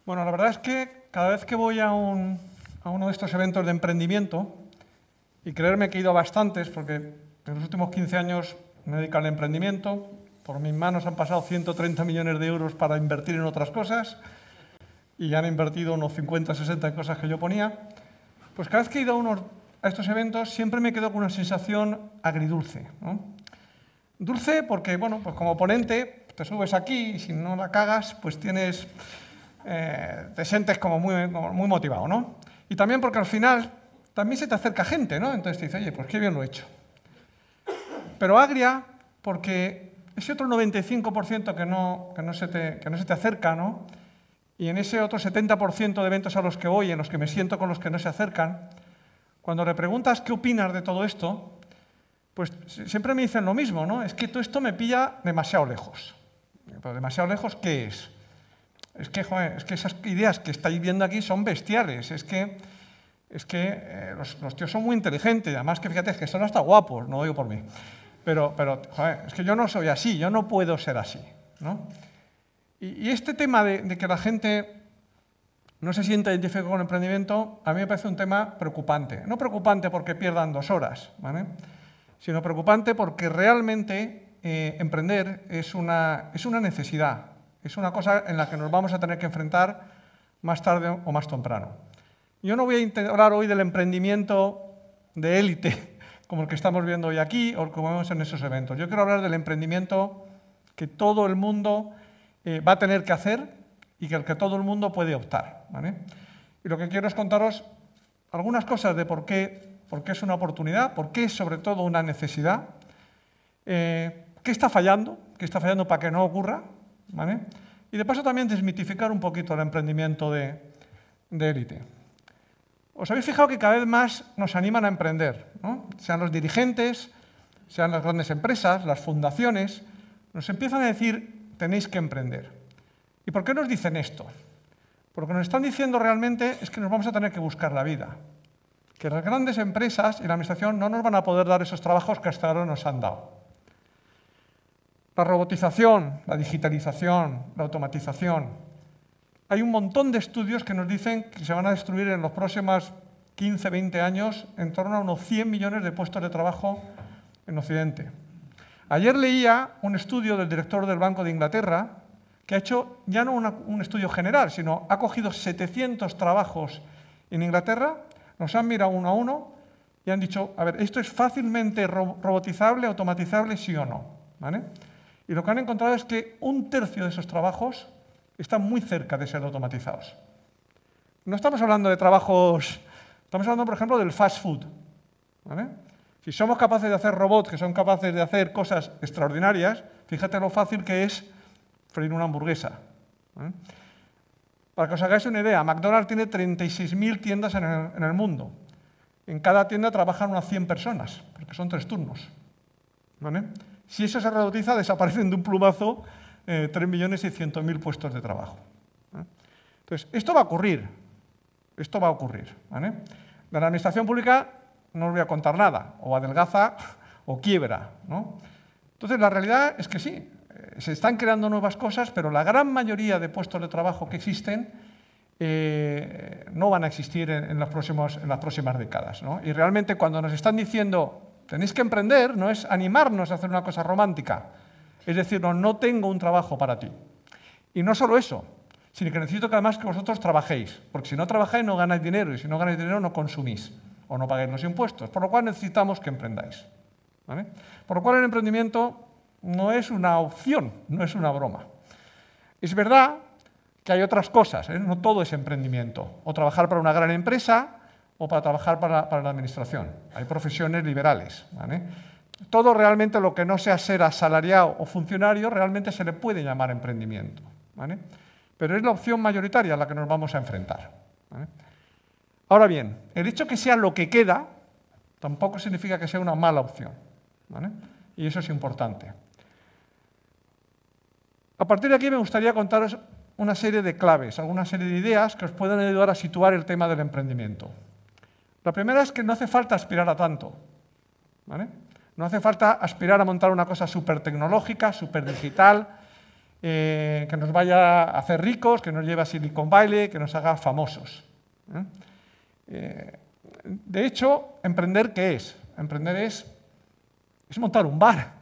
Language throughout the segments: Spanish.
Bueno, la verdad es que cada vez que voy a uno de estos eventos de emprendimiento, y creerme que he ido a bastantes, porque en los últimos 15 años me dedico al emprendimiento, por mis manos han pasado 130 millones de euros para invertir en otras cosas, y han invertido unos 50, 60 en cosas que yo ponía, pues cada vez que he ido a estos eventos siempre me quedo con una sensación agridulce, ¿no? Dulce porque, bueno, pues como ponente te subes aquí y si no la cagas, pues te sientes como muy motivado, ¿no? Y también porque al final también se te acerca gente, ¿no? Entonces te dice, oye, pues qué bien lo he hecho. Pero agria porque ese otro 95% que no se te acerca, ¿no? Y en ese otro 70% de eventos a los que voy, en los que me siento con los que no se acercan, cuando le preguntas qué opinas de todo esto, pues siempre me dicen lo mismo, ¿no? Es que todo esto me pilla demasiado lejos. ¿Pero demasiado lejos qué es? Es que, joder, es que esas ideas que estáis viendo aquí son bestiales. Es que los tíos son muy inteligentes. Además que fíjate, es que son hasta guapos, no lo digo por mí. Pero joder, es que yo no soy así, yo no puedo ser así, ¿no? Y este tema de que la gente no se sienta identificada con el emprendimiento, a mí me parece un tema preocupante. No preocupante porque pierdan 2 horas, ¿vale? Sino preocupante porque realmente emprender es una necesidad, es una cosa en la que nos vamos a tener que enfrentar más tarde o más temprano. Yo no voy a hablar hoy del emprendimiento de élite, como el que estamos viendo hoy aquí o como vemos en esos eventos. Yo quiero hablar del emprendimiento que todo el mundo va a tener que hacer y que el que todo el mundo puede optar, ¿vale? Y lo que quiero es contaros algunas cosas de por qué es una oportunidad, por qué es sobre todo una necesidad, qué está fallando para que no ocurra, ¿vale? Y de paso también desmitificar un poquito el emprendimiento de élite. Os habéis fijado que cada vez más nos animan a emprender, ¿no? Sean los dirigentes, sean las grandes empresas, las fundaciones, nos empiezan a decir, tenéis que emprender. ¿Y por qué nos dicen esto? Porque nos están diciendo realmente es que nos vamos a tener que buscar la vida. Que las grandes empresas y la administración no nos van a poder dar esos trabajos que hasta ahora nos han dado. La robotización, la digitalización, la automatización. Hay un montón de estudios que nos dicen que se van a destruir en los próximos 15, 20 años en torno a unos 100 millones de puestos de trabajo en Occidente. Ayer leía un estudio del director del Banco de Inglaterra que ha hecho ya no un estudio general, sino ha cogido 700 trabajos en Inglaterra, nos han mirado uno a uno y han dicho, a ver, ¿esto es fácilmente robotizable, automatizable, sí o no? ¿Vale? Y lo que han encontrado es que 1/3 de esos trabajos están muy cerca de ser automatizados. No estamos hablando de trabajos, estamos hablando, por ejemplo, del fast food, ¿vale? Si somos capaces de hacer robots que son capaces de hacer cosas extraordinarias, fíjate lo fácil que es freír una hamburguesa, ¿vale? Para que os hagáis una idea, McDonald's tiene 36.000 tiendas en el mundo. En cada tienda trabajan unas 100 personas, porque son 3 turnos, ¿vale? Si eso se robotiza, desaparecen de un plumazo 3.600.000 puestos de trabajo, ¿vale? Entonces, esto va a ocurrir, ¿vale? De la administración pública no os voy a contar nada, o adelgaza o quiebra, ¿no? Entonces, la realidad es que sí, se están creando nuevas cosas, pero la gran mayoría de puestos de trabajo que existen no van a existir en las próximas décadas, ¿no? Y realmente cuando nos están diciendo tenéis que emprender, no es animarnos a hacer una cosa romántica, es decir, no tengo un trabajo para ti. Y no solo eso, sino que necesito que además que vosotros trabajéis, porque si no trabajáis no ganáis dinero, y si no ganáis dinero no consumís, o no pagáis los impuestos, por lo cual necesitamos que emprendáis, ¿vale? Por lo cual el emprendimiento no es una opción, no es una broma. Es verdad que hay otras cosas, ¿eh? No todo es emprendimiento, o trabajar para una gran empresa, o para trabajar para la administración. Hay profesiones liberales, ¿vale? Todo realmente lo que no sea ser asalariado o funcionario realmente se le puede llamar emprendimiento, ¿vale? Pero es la opción mayoritaria a la que nos vamos a enfrentar, ¿vale? Ahora bien, el hecho que sea lo que queda tampoco significa que sea una mala opción, ¿vale? Y eso es importante. A partir de aquí me gustaría contaros una serie de claves, alguna serie de ideas que os puedan ayudar a situar el tema del emprendimiento. La primera es que no hace falta aspirar a tanto, ¿vale? No hace falta aspirar a montar una cosa súper tecnológica, súper digital, que nos vaya a hacer ricos, que nos lleve a Silicon Valley, que nos haga famosos. De hecho, ¿emprender qué es? Emprender es montar un bar,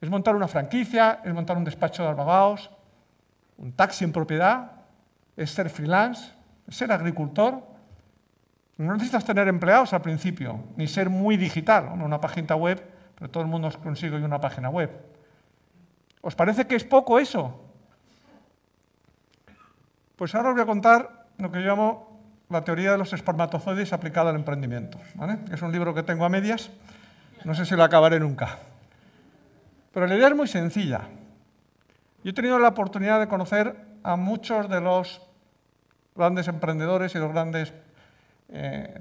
es montar una franquicia, es montar un despacho de abogados, un taxi en propiedad, es ser freelance, es ser agricultor. No necesitas tener empleados al principio, ni ser muy digital, una página web, pero todo el mundo consigue hoy una página web. ¿Os parece que es poco eso? Pues ahora os voy a contar lo que yo llamo la teoría de los espermatozoides aplicada al emprendimiento, ¿vale? Es un libro que tengo a medias, no sé si lo acabaré nunca. Pero la idea es muy sencilla. Yo he tenido la oportunidad de conocer a muchos de los grandes emprendedores y los grandes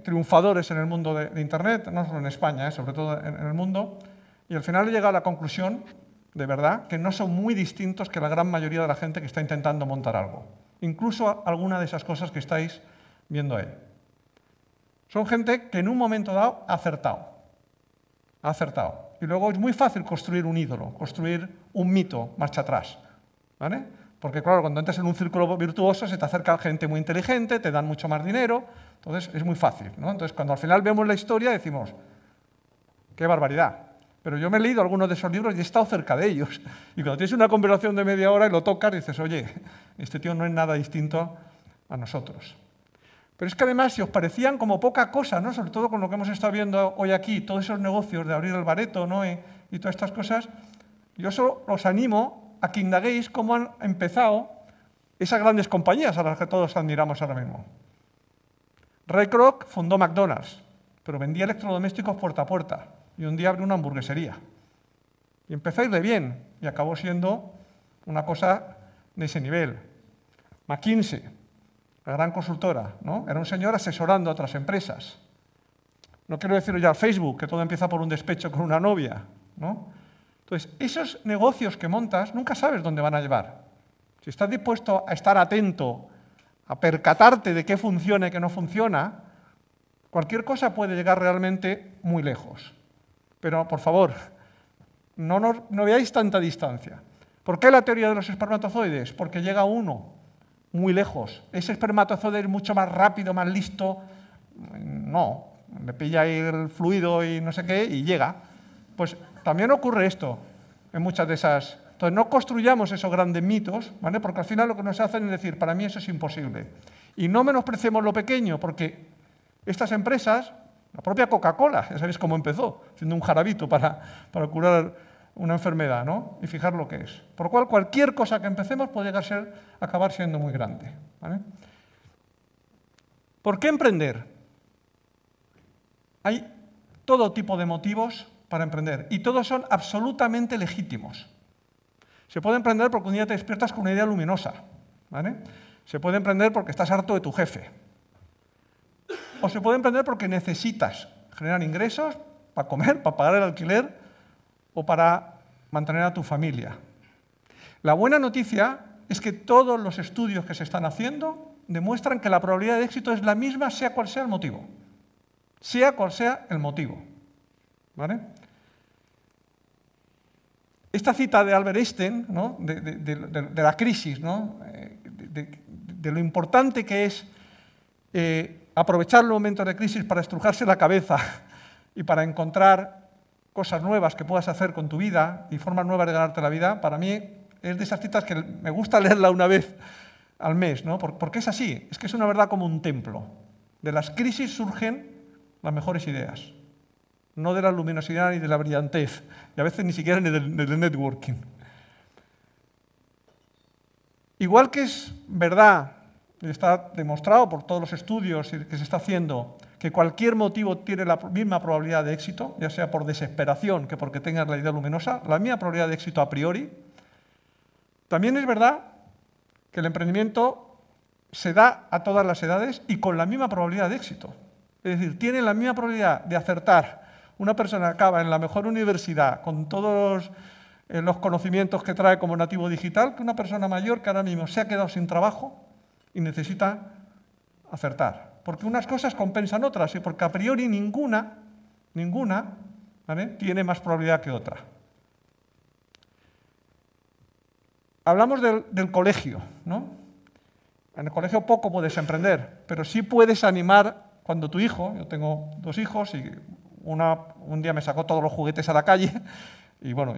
triunfadores en el mundo de Internet, no solo en España, sobre todo en el mundo, y al final he llegado a la conclusión, de verdad, que no son muy distintos que la gran mayoría de la gente que está intentando montar algo. Incluso alguna de esas cosas que estáis viendo ahí. Son gente que en un momento dado ha acertado. Ha acertado. Y luego es muy fácil construir un ídolo, construir un mito marcha atrás, ¿vale? Porque claro, cuando entras en un círculo virtuoso se te acerca gente muy inteligente, te dan mucho más dinero, entonces es muy fácil, ¿no? Entonces cuando al final vemos la historia decimos, qué barbaridad. Pero yo me he leído algunos de esos libros y he estado cerca de ellos. Y cuando tienes una conversación de media hora y lo tocas, dices, oye, este tío no es nada distinto a nosotros. Pero es que además, si os parecían como poca cosa, ¿no? Sobre todo con lo que hemos estado viendo hoy aquí, todos esos negocios de abrir el bareto, ¿no? y todas estas cosas, yo solo os animo a que indaguéis cómo han empezado esas grandes compañías a las que todos admiramos ahora mismo. Ray Kroc fundó McDonald's, pero vendía electrodomésticos puerta a puerta. Y un día abrió una hamburguesería. Y empezó a irle bien, y acabó siendo una cosa de ese nivel. McKinsey, la gran consultora, ¿no? Era un señor asesorando a otras empresas. No quiero decir ya Facebook, que todo empieza por un despecho con una novia, ¿no? Entonces, esos negocios que montas nunca sabes dónde van a llevar. Si estás dispuesto a estar atento, a percatarte de qué funciona y qué no funciona, cualquier cosa puede llegar realmente muy lejos. Pero, por favor, no veáis tanta distancia. ¿Por qué la teoría de los espermatozoides? Porque llega uno muy lejos. Ese espermatozoide es mucho más rápido, más listo. No, le pilla ahí el fluido y no sé qué y llega. Pues también ocurre esto en muchas de esas. Entonces, no construyamos esos grandes mitos, ¿vale? Porque al final lo que nos hacen es decir, para mí eso es imposible. Y no menospreciemos lo pequeño, porque estas empresas, la propia Coca-Cola, ya sabéis cómo empezó, haciendo un jarabito para curar una enfermedad, ¿no? Y fijar lo que es. Por lo cual, cualquier cosa que empecemos puede acabar siendo muy grande, ¿vale? ¿Por qué emprender? Hay todo tipo de motivos para emprender y todos son absolutamente legítimos. Se puede emprender porque un día te despiertas con una idea luminosa, ¿vale? Se puede emprender porque estás harto de tu jefe. O se puede emprender porque necesitas generar ingresos para comer, para pagar el alquiler o para mantener a tu familia. La buena noticia es que todos los estudios que se están haciendo demuestran que la probabilidad de éxito es la misma, sea cual sea el motivo. Sea cual sea el motivo, ¿vale? Esta cita de Albert Einstein, ¿no? de la crisis, ¿no? de lo importante que es aprovechar los momentos de crisis para estrujarse la cabeza y para encontrar cosas nuevas que puedas hacer con tu vida y formas nuevas de ganarte la vida, para mí es de esas citas que me gusta leerla una vez al mes, ¿no? Porque es así, es que es una verdad como un templo. De las crisis surgen las mejores ideas, no de la luminosidad ni de la brillantez, y a veces ni siquiera ni del networking. Igual que es verdad, y está demostrado por todos los estudios que se está haciendo, que cualquier motivo tiene la misma probabilidad de éxito, ya sea por desesperación que porque tengas la idea luminosa, la misma probabilidad de éxito a priori, también es verdad que el emprendimiento se da a todas las edades y con la misma probabilidad de éxito. Es decir, tiene la misma probabilidad de acertar una persona que acaba en la mejor universidad con todos los conocimientos que trae como nativo digital que una persona mayor que ahora mismo se ha quedado sin trabajo y necesita acertar. Porque unas cosas compensan otras y porque a priori ninguna, ¿vale? tiene más probabilidad que otra. hablamos del colegio, ¿no? En el colegio poco puedes emprender, pero sí puedes animar cuando tu hijo, yo tengo 2 hijos y un día me sacó todos los juguetes a la calle y bueno,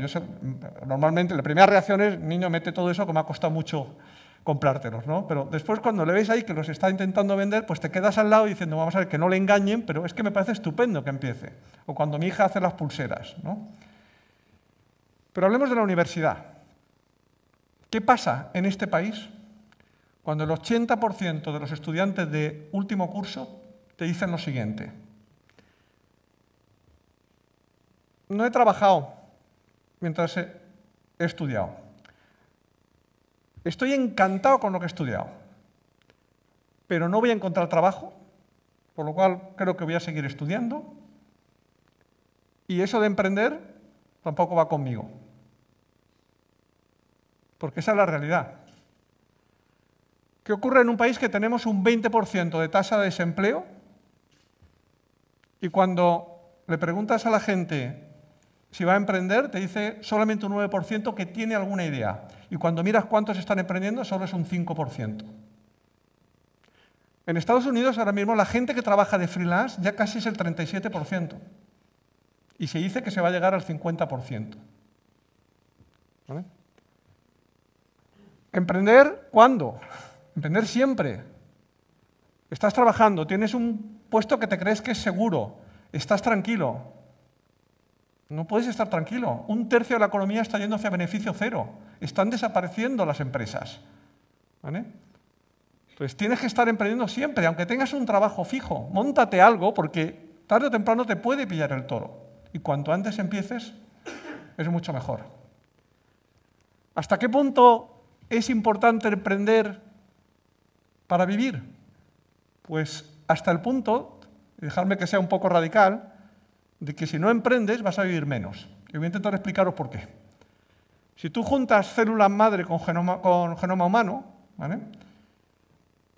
normalmente la primera reacción es, niño, mete todo eso que me ha costado mucho comprártelos, ¿no? Pero después cuando le ves ahí que los está intentando vender, pues te quedas al lado diciendo, vamos a ver, que no le engañen, pero es que me parece estupendo que empiece. O cuando mi hija hace las pulseras, ¿no? Pero hablemos de la universidad. ¿Qué pasa en este país cuando el 80% de los estudiantes de último curso te dicen lo siguiente? No he trabajado mientras he estudiado. Estoy encantado con lo que he estudiado, pero no voy a encontrar trabajo, por lo cual creo que voy a seguir estudiando, y eso de emprender tampoco va conmigo, porque esa es la realidad. ¿Qué ocurre en un país que tenemos un 20% de tasa de desempleo y cuando le preguntas a la gente si va a emprender, te dice solamente un 9% que tiene alguna idea. Y cuando miras cuántos están emprendiendo, solo es un 5%. En Estados Unidos, ahora mismo, la gente que trabaja de freelance ya casi es el 37%. Y se dice que se va a llegar al 50%. ¿Vale? ¿Emprender cuándo? Emprender siempre. Estás trabajando, tienes un puesto que te crees que es seguro, estás tranquilo. No puedes estar tranquilo. 1/3 de la economía está yendo hacia beneficio cero. Están desapareciendo las empresas. ¿Vale? Entonces tienes que estar emprendiendo siempre, aunque tengas un trabajo fijo. Móntate algo porque tarde o temprano te puede pillar el toro. Y cuanto antes empieces, es mucho mejor. ¿Hasta qué punto es importante emprender para vivir? Pues hasta el punto, y dejadme que sea un poco radical, de que si no emprendes vas a vivir menos. Y voy a intentar explicaros por qué. Si tú juntas células madre con genoma humano, ¿vale?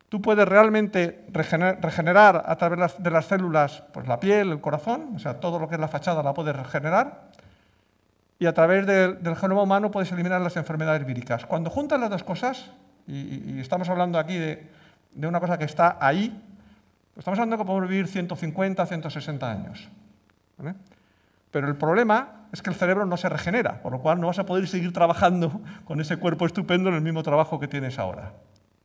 Tú puedes realmente regenerar a través de las células pues, la piel, el corazón, o sea, todo lo que es la fachada la puedes regenerar, y a través del genoma humano puedes eliminar las enfermedades víricas. Cuando juntas las dos cosas, y estamos hablando aquí de una cosa que está ahí, pues estamos hablando de que podemos vivir 150, 160 años. ¿Vale? Pero el problema es que el cerebro no se regenera, por lo cual no vas a poder seguir trabajando con ese cuerpo estupendo en el mismo trabajo que tienes ahora.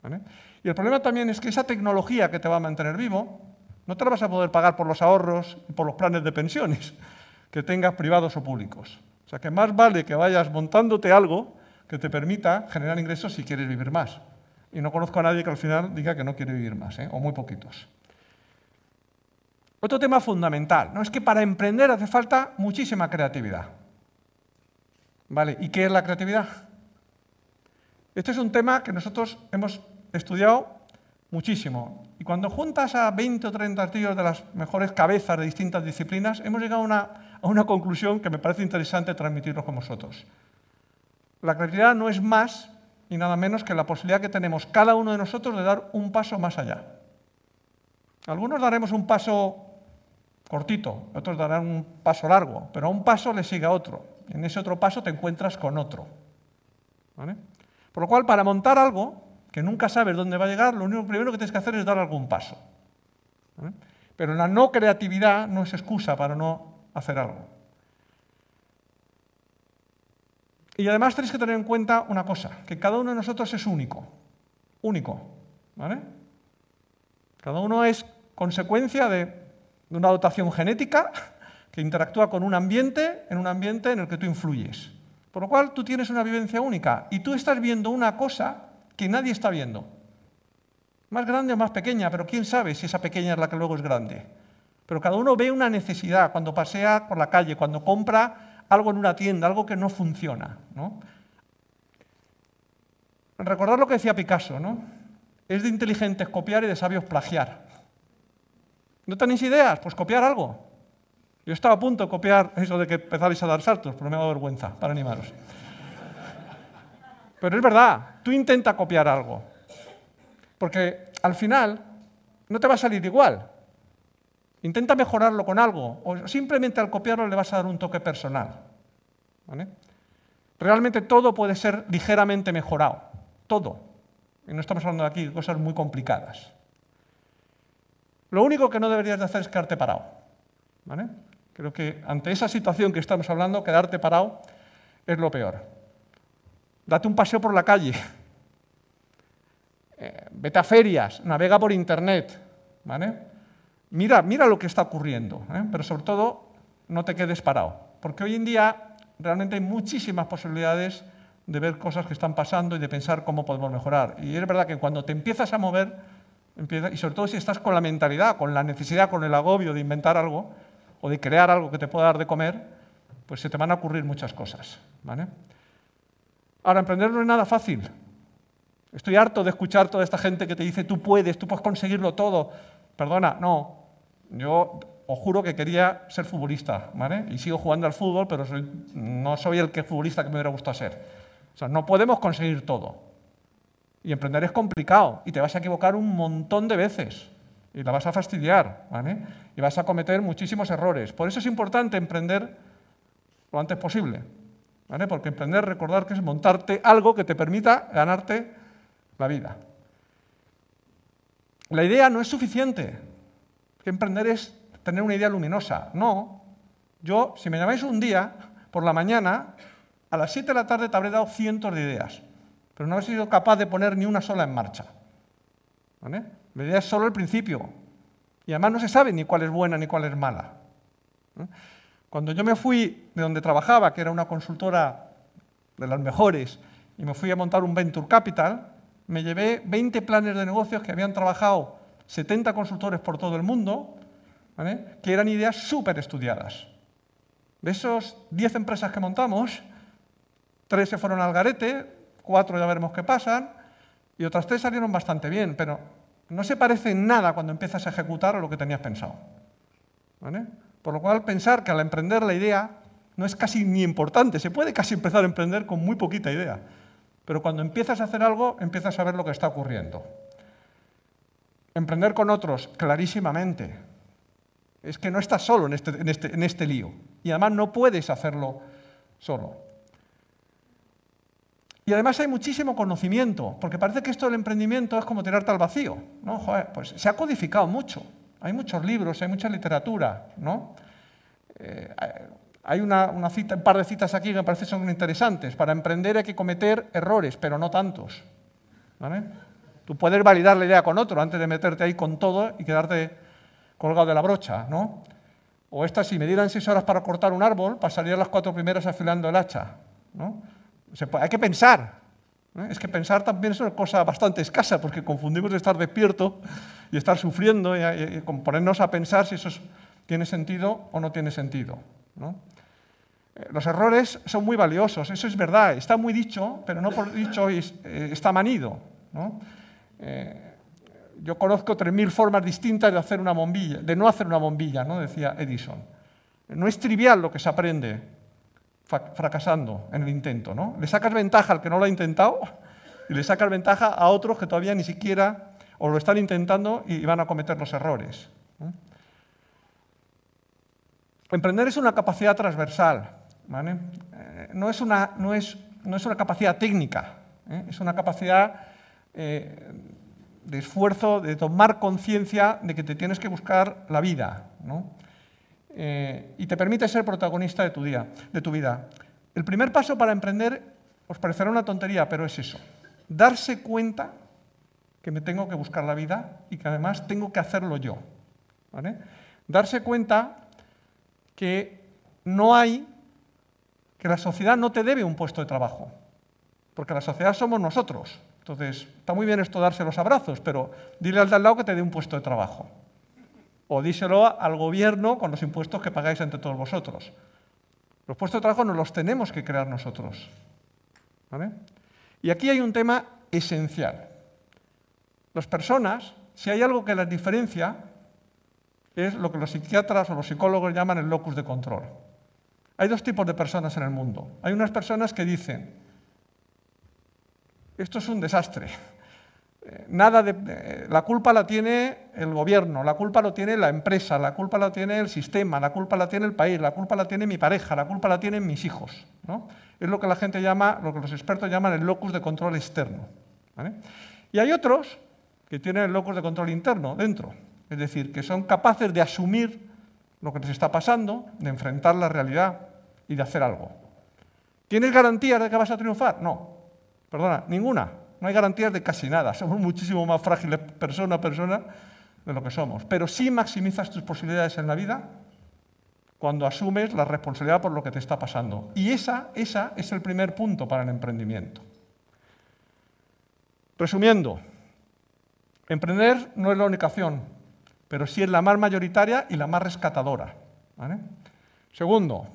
¿Vale? Y el problema también es que esa tecnología que te va a mantener vivo no te la vas a poder pagar por los ahorros y por los planes de pensiones que tengas privados o públicos. O sea que más vale que vayas montándote algo que te permita generar ingresos si quieres vivir más. Y no conozco a nadie que al final diga que no quiere vivir más, o muy poquitos. Otro tema fundamental, ¿no? Es que para emprender hace falta muchísima creatividad. ¿Vale? ¿Y qué es la creatividad? Este es un tema que nosotros hemos estudiado muchísimo. Y cuando juntas a 20 o 30 tíos de las mejores cabezas de distintas disciplinas, hemos llegado a una conclusión que me parece interesante transmitirlo con vosotros. La creatividad no es más y nada menos que la posibilidad que tenemos cada uno de nosotros de dar un paso más allá. Algunos daremos un paso cortito, otros darán un paso largo, pero a un paso le sigue a otro. En ese otro paso te encuentras con otro. ¿Vale? Por lo cual, para montar algo que nunca sabes dónde va a llegar, lo único primero que tienes que hacer es dar algún paso. ¿Vale? Pero la no creatividad no es excusa para no hacer algo. Y además tenéis que tener en cuenta una cosa, que cada uno de nosotros es único. Único. ¿Vale? Cada uno es consecuencia de una dotación genética que interactúa con un ambiente en el que tú influyes. Por lo cual, tú tienes una vivencia única y tú estás viendo una cosa que nadie está viendo. Más grande o más pequeña, pero quién sabe si esa pequeña es la que luego es grande. Pero cada uno ve una necesidad cuando pasea por la calle, cuando compra algo en una tienda, algo que no funciona, ¿no? Recordad lo que decía Picasso, ¿no? Es de inteligentes copiar y de sabios plagiar. ¿No tenéis ideas? Pues copiar algo. Yo estaba a punto de copiar eso de que empezarais a dar saltos, pero me ha dado vergüenza, para animaros. Pero es verdad, tú intenta copiar algo. Porque al final no te va a salir igual. Intenta mejorarlo con algo, o simplemente al copiarlo le vas a dar un toque personal. ¿Vale? Realmente todo puede ser ligeramente mejorado, todo. Y no estamos hablando aquí de cosas muy complicadas. Lo único que no deberías de hacer es quedarte parado, ¿vale? Creo que ante esa situación que estamos hablando, quedarte parado es lo peor. Date un paseo por la calle, vete a ferias, navega por internet, ¿vale? Mira lo que está ocurriendo, pero sobre todo no te quedes parado, porque hoy en día realmente hay muchísimas posibilidades de ver cosas que están pasando y de pensar cómo podemos mejorar. Y es verdad que cuando te empiezas a mover, y sobre todo si estás con la mentalidad, con la necesidad, con el agobio de inventar algo o de crear algo que te pueda dar de comer, pues se te van a ocurrir muchas cosas, ¿vale? Ahora, emprender no es nada fácil. Estoy harto de escuchar toda esta gente que te dice tú puedes conseguirlo todo. Perdona, no. Yo os juro que quería ser futbolista, ¿vale? Y sigo jugando al fútbol, pero no soy el futbolista que me hubiera gustado ser. O sea, no podemos conseguir todo. Y emprender es complicado y te vas a equivocar un montón de veces y la vas a fastidiar, ¿vale? Y vas a cometer muchísimos errores. Por eso es importante emprender lo antes posible, ¿vale? Porque emprender, recordar que es montarte algo que te permita ganarte la vida. La idea no es suficiente. Que emprender es tener una idea luminosa. No. Yo, si me llamáis un día, por la mañana, a las 7 de la tarde te habré dado cientos de ideas, pero no he sido capaz de poner ni una sola en marcha, ¿vale? La idea es solo el principio. Y además no se sabe ni cuál es buena ni cuál es mala. Cuando yo me fui de donde trabajaba, que era una consultora de las mejores, y me fui a montar un Venture Capital, me llevé 20 planes de negocios que habían trabajado 70 consultores por todo el mundo, ¿vale? Que eran ideas súper estudiadas. De esos 10 empresas que montamos, 3 se fueron al garete, 4 ya veremos qué pasan, y otras 3 salieron bastante bien, pero no se parece en nada cuando empiezas a ejecutar a lo que tenías pensado, ¿vale? Por lo cual, pensar que al emprender la idea no es casi ni importante. Se puede casi empezar a emprender con muy poquita idea. Pero cuando empiezas a hacer algo, empiezas a ver lo que está ocurriendo. Emprender con otros, clarísimamente. Es que no estás solo en este lío. Y además no puedes hacerlo solo. Y además hay muchísimo conocimiento, porque parece que esto del emprendimiento es como tirarte al vacío, ¿no? Joder, pues se ha codificado mucho. Hay muchos libros, hay mucha literatura, ¿no? Hay un par de citas aquí que me parecen son interesantes. Para emprender hay que cometer errores, pero no tantos, ¿vale? Tú puedes validar la idea con otro antes de meterte ahí con todo y quedarte colgado de la brocha, ¿no? O esta, si me dieran 6 horas para cortar un árbol, pasaría las 4 primeras afilando el hacha, ¿no? Hay que pensar. Es que pensar también es una cosa bastante escasa, porque confundimos estar despierto y estar sufriendo y con ponernos a pensar si eso tiene sentido o no tiene sentido, ¿no? Los errores son muy valiosos, eso es verdad, está muy dicho, pero no por dicho está manido, ¿no? Yo conozco 3000 formas distintas de hacer una bombilla, de no hacer una bombilla, ¿no? Decía Edison. No es trivial lo que se aprende fracasando en el intento, ¿no? Le sacas ventaja al que no lo ha intentado y le sacas ventaja a otros que todavía ni siquiera o lo están intentando y van a cometer los errores, ¿no? Emprender es una capacidad transversal, ¿vale? No es una capacidad técnica, ¿eh? Es una capacidad de esfuerzo, de tomar conciencia de que te tienes que buscar la vida, ¿no? Y te permite ser protagonista de tu vida. El primer paso para emprender os parecerá una tontería, pero es eso. Darse cuenta que me tengo que buscar la vida y que además tengo que hacerlo yo, ¿vale? Darse cuenta que la sociedad no te debe un puesto de trabajo, porque la sociedad somos nosotros. Entonces, está muy bien esto darse los abrazos, pero dile al de al lado que te dé un puesto de trabajo. O díselo al gobierno con los impuestos que pagáis entre todos vosotros. Los puestos de trabajo nos los tenemos que crear nosotros, ¿vale? Y aquí hay un tema esencial. Las personas, si hay algo que las diferencia, es lo que los psiquiatras o los psicólogos llaman el locus de control. Hay 2 tipos de personas en el mundo. Hay unas personas que dicen, esto es un desastre, La culpa la tiene el gobierno, la culpa la tiene la empresa, la culpa la tiene el sistema, la culpa la tiene el país, la culpa la tiene mi pareja, la culpa la tienen mis hijos, ¿no? Es lo que la gente llama, lo que los expertos llaman el locus de control externo, ¿vale? Y hay otros que tienen el locus de control interno dentro, es decir, que son capaces de asumir lo que les está pasando, de enfrentar la realidad y de hacer algo. ¿Tienes garantías de que vas a triunfar? No, perdona, ninguna. No hay garantías de casi nada. Somos muchísimo más frágiles persona a persona de lo que somos. Pero sí maximizas tus posibilidades en la vida cuando asumes la responsabilidad por lo que te está pasando. Y esa es el primer punto para el emprendimiento. Resumiendo, emprender no es la única opción, pero sí es la más mayoritaria y la más rescatadora, ¿vale? Segundo,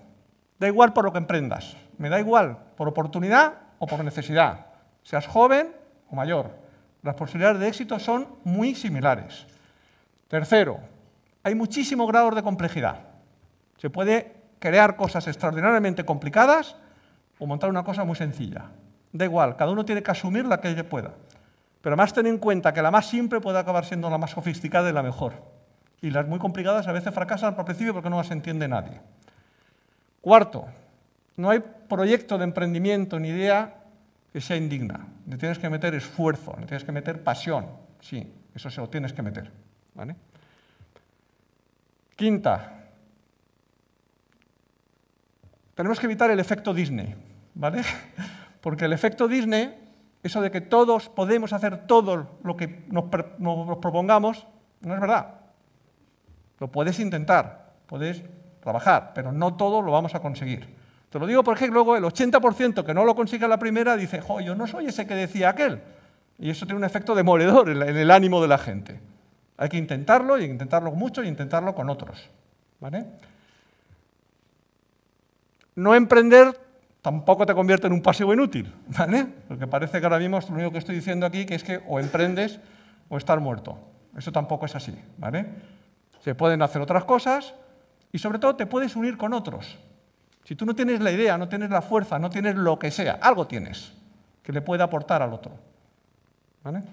da igual por lo que emprendas. Me da igual por oportunidad o por necesidad. Seas joven o mayor, las posibilidades de éxito son muy similares. Tercero, hay muchísimos grados de complejidad. Se puede crear cosas extraordinariamente complicadas o montar una cosa muy sencilla. Da igual, cada uno tiene que asumir la que pueda. Pero además ten en cuenta que la más simple puede acabar siendo la más sofisticada y la mejor. Y las muy complicadas a veces fracasan al principio porque no las entiende nadie. Cuarto, no hay proyecto de emprendimiento ni idea que sea indigna. Le tienes que meter esfuerzo, le tienes que meter pasión. Sí, eso se lo tienes que meter, ¿vale? Quinta, tenemos que evitar el efecto Disney, ¿vale? Porque el efecto Disney, eso de que todos podemos hacer todo lo que nos propongamos, no es verdad. Lo puedes intentar, puedes trabajar, pero no todo lo vamos a conseguir. Te lo digo porque luego el 80% que no lo consigue a la primera dice, jo, yo no soy ese que decía aquel. Y eso tiene un efecto demoledor en el ánimo de la gente. Hay que intentarlo, y intentarlo mucho, y intentarlo con otros, ¿vale? No emprender tampoco te convierte en un pasivo inútil, ¿vale? Porque parece que ahora mismo lo único que estoy diciendo aquí que es que o emprendes o estar muerto. Eso tampoco es así, ¿vale? Se pueden hacer otras cosas y sobre todo te puedes unir con otros. Si tú no tienes la idea, no tienes la fuerza, no tienes lo que sea, algo tienes que le puede aportar al otro, ¿vale?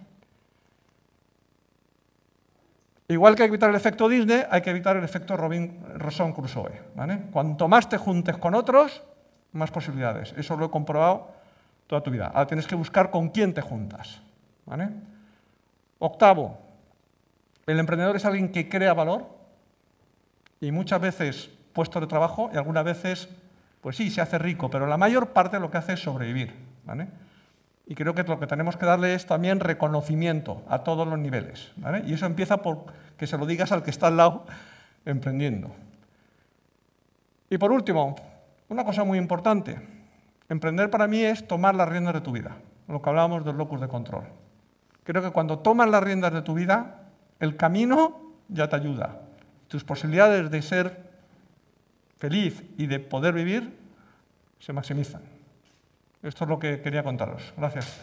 Igual que hay que evitar el efecto Disney, hay que evitar el efecto Robinson Crusoe, ¿vale? Cuanto más te juntes con otros, más posibilidades. Eso lo he comprobado toda tu vida. Ahora tienes que buscar con quién te juntas, ¿vale? Octavo, el emprendedor es alguien que crea valor y muchas veces puestos de trabajo y algunas veces, pues sí, se hace rico, pero la mayor parte lo que hace es sobrevivir, ¿vale? Y creo que lo que tenemos que darle es también reconocimiento a todos los niveles, ¿vale? Y eso empieza por que se lo digas al que está al lado emprendiendo. Y por último, una cosa muy importante. Emprender para mí es tomar las riendas de tu vida, lo que hablábamos del locus de control. Creo que cuando tomas las riendas de tu vida, el camino ya te ayuda. Tus posibilidades de ser feliz y de poder vivir se maximizan. Esto es lo que quería contaros. Gracias.